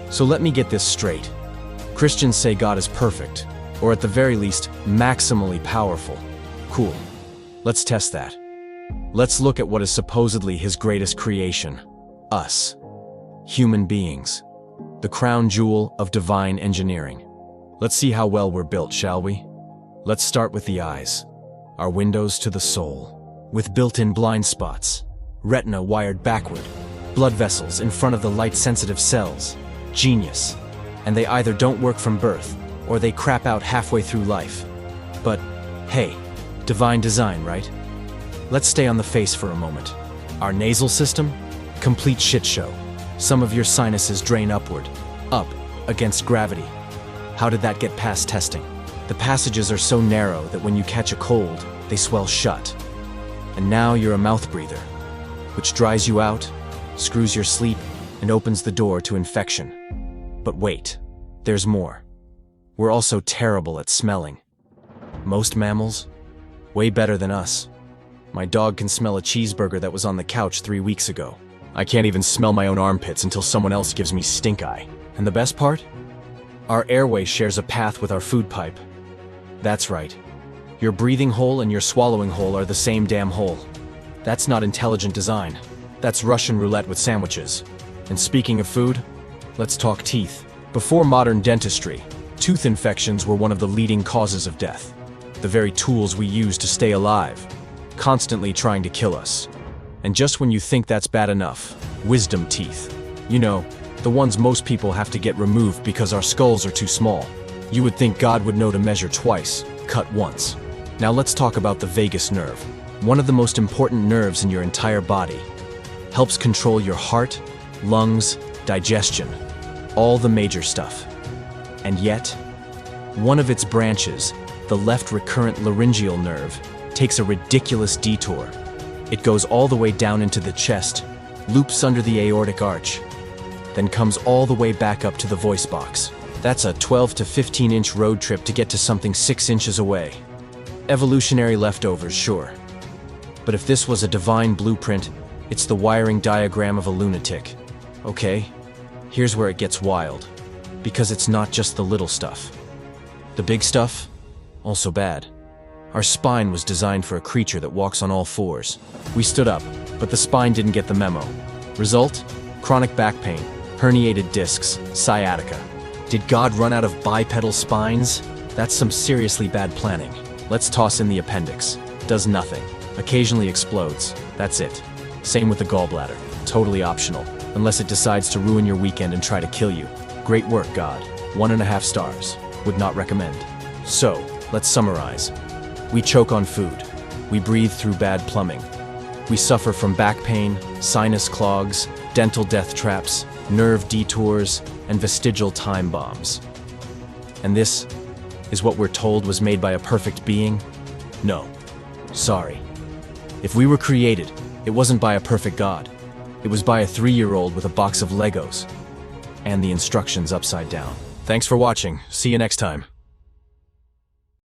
So let me get this straight. Christians say God is perfect, or at the very least, maximally powerful. Cool. Let's test that. Let's look at what is supposedly his greatest creation. Us. Human beings. The crown jewel of divine engineering. Let's see how well we're built, shall we? Let's start with the eyes. Our windows to the soul. With built-in blind spots. Retina wired backward. Blood vessels in front of the light-sensitive cells. Genius. And they either don't work from birth, or they crap out halfway through life. But, hey, divine design, right? Let's stay on the face for a moment. Our nasal system? Complete shit show. Some of your sinuses drain upward, up, against gravity. How did that get past testing? The passages are so narrow that when you catch a cold, they swell shut. And now you're a mouth breather, which dries you out, screws your sleep, and opens the door to infection. But wait, there's more. We're also terrible at smelling. Most mammals, way better than us. My dog can smell a cheeseburger that was on the couch 3 weeks ago. I can't even smell my own armpits until someone else gives me stink eye. And the best part? Our airway shares a path with our food pipe. That's right. Your breathing hole and your swallowing hole are the same damn hole. That's not intelligent design. That's Russian roulette with sandwiches. And speaking of food, let's talk teeth. Before modern dentistry, tooth infections were one of the leading causes of death. The very tools we use to stay alive, constantly trying to kill us. And just when you think that's bad enough, wisdom teeth. You know, the ones most people have to get removed because our skulls are too small. You would think God would know to measure twice, cut once. Now let's talk about the vagus nerve. One of the most important nerves in your entire body. Helps control your heart, lungs, digestion, all the major stuff. And yet, one of its branches, the left recurrent laryngeal nerve, takes a ridiculous detour. It goes all the way down into the chest, loops under the aortic arch, then comes all the way back up to the voice box. That's a 12 to 15-inch road trip to get to something 6 inches away. Evolutionary leftovers, sure. But if this was a divine blueprint, it's the wiring diagram of a lunatic. Okay, here's where it gets wild. Because it's not just the little stuff. The big stuff, also bad. Our spine was designed for a creature that walks on all fours. We stood up, but the spine didn't get the memo. Result? Chronic back pain, herniated discs, sciatica. Did God run out of bipedal spines? That's some seriously bad planning. Let's toss in the appendix. Does nothing. Occasionally explodes. That's it. Same with the gallbladder. Totally optional, unless it decides to ruin your weekend and try to kill you. Great work, God. 1.5 stars. Would not recommend. So, let's summarize. We choke on food. We breathe through bad plumbing. We suffer from back pain, sinus clogs, dental death traps, nerve detours, and vestigial time bombs. And this is what we're told was made by a perfect being? No. Sorry. If we were created, it wasn't by a perfect God. It was by a 3-year-old with a box of Legos. And the instructions upside down. Thanks for watching. See you next time.